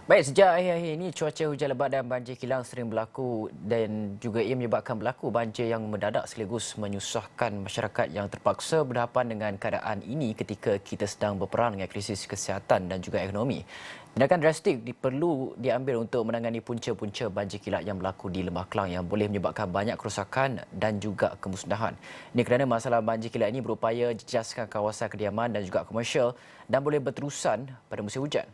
Baik, sejak akhir-akhir ini cuaca hujan lebat dan banjir kilang sering berlaku dan juga ia menyebabkan berlaku banjir yang mendadak sekaligus menyusahkan masyarakat yang terpaksa berhadapan dengan keadaan ini ketika kita sedang berperang dengan krisis kesihatan dan juga ekonomi. Tindakan drastik perlu diambil untuk menangani punca-punca banjir kilat yang berlaku di Lembah Kelang yang boleh menyebabkan banyak kerosakan dan juga kemusnahan. Ini kerana masalah banjir kilat ini berupaya jejaskan kawasan kediaman dan juga komersial dan boleh berterusan pada musim hujan.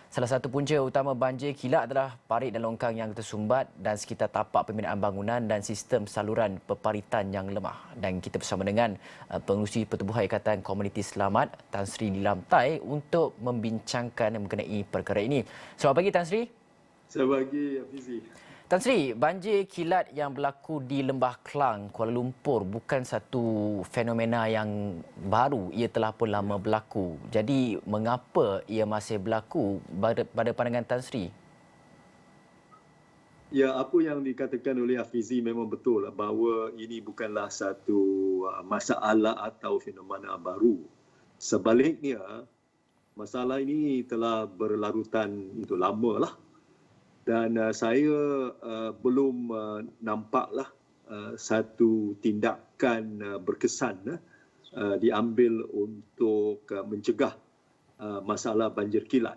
Salah satu punca utama banjir kilat adalah parit dan longkang yang tersumbat dan sekitar tapak pembinaan bangunan dan sistem saluran peparitan yang lemah. Dan kita bersama dengan Pengerusi Pertubuhan Ikatan Komuniti Selamat Tan Sri Nilam Tai untuk membincangkan mengenai perkara ini. Selamat pagi Tan Sri. Selamat pagi, Hafizi. Tan Sri, banjir kilat yang berlaku di Lembah Kelang, Kuala Lumpur bukan satu fenomena yang baru. Ia telah pun lama berlaku. Jadi, mengapa ia masih berlaku pada pandangan Tan Sri? Ya, apa yang dikatakan oleh Hafizi memang betul bahawa ini bukanlah satu masalah atau fenomena baru. Sebaliknya, masalah ini telah berlarutan itu lama lah. Dan saya belum nampaklah satu tindakan berkesan diambil untuk mencegah masalah banjir kilat.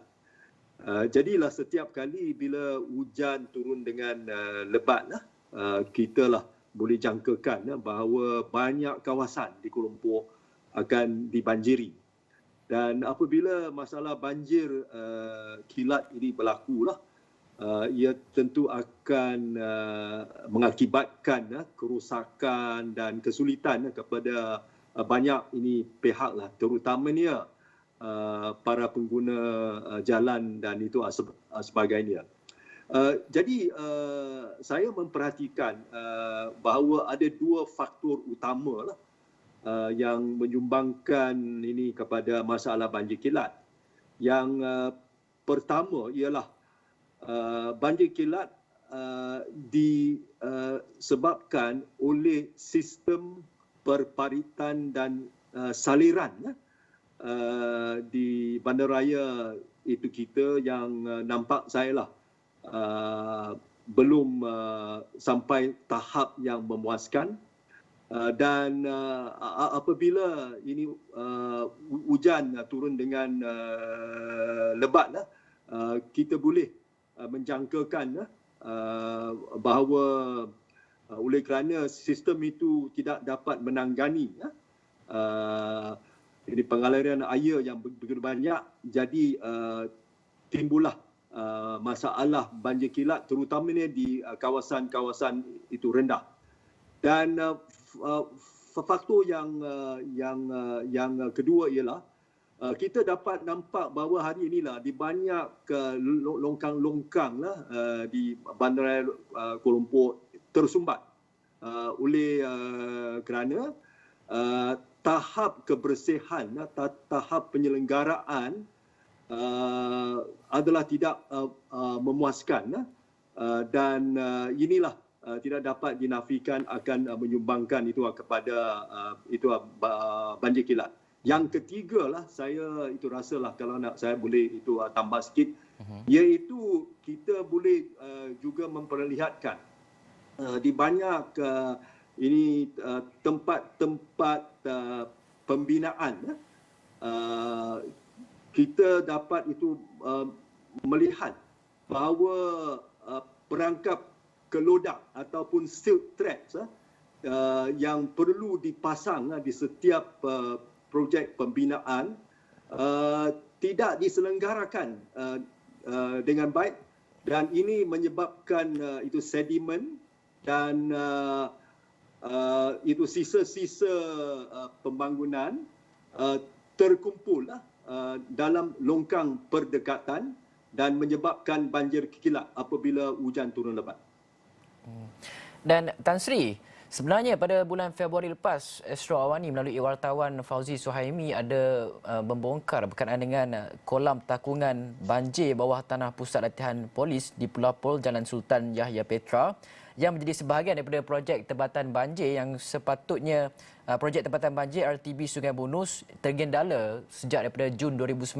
Jadilah setiap kali bila hujan turun dengan lebat, kita lah boleh jangkakan bahawa banyak kawasan di Kuala Lumpur akan dibanjiri. Dan apabila masalah banjir kilat ini berlaku lah, ia tentu akan mengakibatkan kerosakan dan kesulitan kepada banyak ini pihak lah, terutamanya para pengguna jalan dan itu sebagainya. Jadi saya memperhatikan bahawa ada dua faktor utama lah yang menyumbangkan ini kepada masalah banjir kilat. Yang pertama ialah banjir kilat disebabkan oleh sistem perparitan dan saliran di bandaraya itu kita yang nampak saya lah belum sampai tahap yang memuaskan. Dan apabila ini hujan turun dengan lebat, kita boleh menjangkakan bahawa oleh kerana sistem itu tidak dapat menanggani ini pengaliran air yang begitu banyak, jadi timbullah masalah banjir kilat terutamanya di kawasan-kawasan itu rendah. Dan faktor yang kedua ialah kita dapat nampak bahawa hari inilah di banyak longkang-longkang di bandaraya Kuala Lumpur tersumbat oleh kerana tahap kebersihan, tahap penyelenggaraan adalah tidak memuaskan dan inilah tidak dapat dinafikan akan menyumbangkan itu kepada banjir kilat. Yang ketiga lah, saya itu rasalah kalau nak saya boleh itu tambah sikit, iaitu kita boleh juga memperlihatkan di banyak ini tempat-tempat pembinaan kita dapat itu melihat bahawa perangkap kelodak ataupun silt traps yang perlu dipasang di setiap projek pembinaan tidak diselenggarakan dengan baik, dan ini menyebabkan itu sedimen dan itu sisa-sisa pembangunan terkumpul dalam longkang perdekatan dan menyebabkan banjir kilat apabila hujan turun lebat. Dan Tan Sri, sebenarnya pada bulan Februari lepas, Astro Awani melalui wartawan Fauzi Suhaimi ada membongkar berkenaan dengan kolam takungan banjir bawah tanah pusat latihan polis di Pulau Pol, Jalan Sultan Yahya Petra yang menjadi sebahagian daripada projek tempatan banjir yang sepatutnya projek tempatan banjir RTB Sungai Bonus tergendala sejak daripada Jun 2019.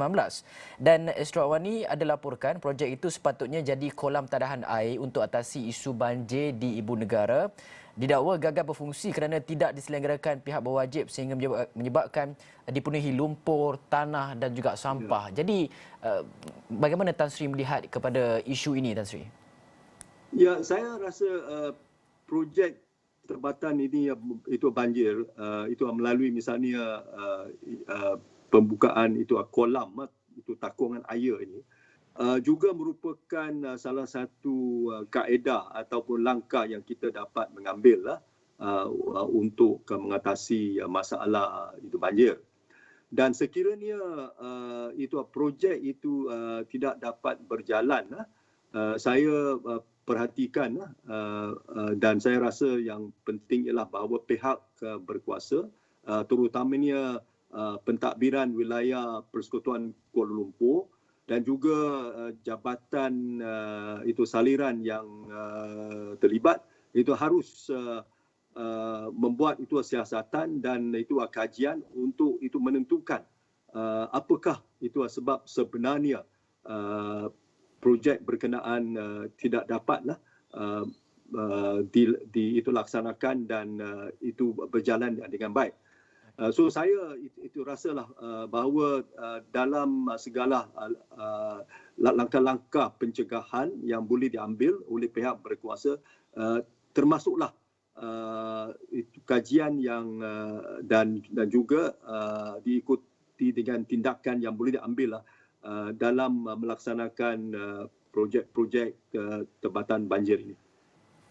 Dan Astro Awani ada laporkan projek itu sepatutnya jadi kolam tadahan air untuk atasi isu banjir di ibu negara. Didakwa gagal berfungsi kerana tidak diselenggarakan pihak berwajib sehingga menyebabkan dipenuhi lumpur, tanah dan juga sampah. Jadi bagaimana Tan Sri melihat kepada isu ini, Tan Sri? Ya, saya rasa projek tempatan ini itu banjir itu melalui misalnya pembukaan itu kolam itu takungan air ini juga merupakan salah satu kaedah ataupun langkah yang kita dapat mengambil untuk mengatasi masalah itu banjir. Dan sekiranya itu projek itu tidak dapat berjalan, saya perhatikan dan saya rasa yang penting ialah bahawa pihak berkuasa terutamanya pentadbiran wilayah Persekutuan Kuala Lumpur dan juga jabatan itu saliran yang terlibat itu harus membuat itu siasatan dan itu kajian untuk itu menentukan apakah itu sebab sebenarnya projek berkenaan tidak dapatlah itu laksanakan dan itu berjalan dengan baik. So saya itu rasalah bahawa dalam segala langkah-langkah pencegahan yang boleh diambil oleh pihak berkuasa termasuklah itu kajian yang dan juga diikuti dengan tindakan yang boleh diambil dalam melaksanakan projek-projek tempatan banjir ini.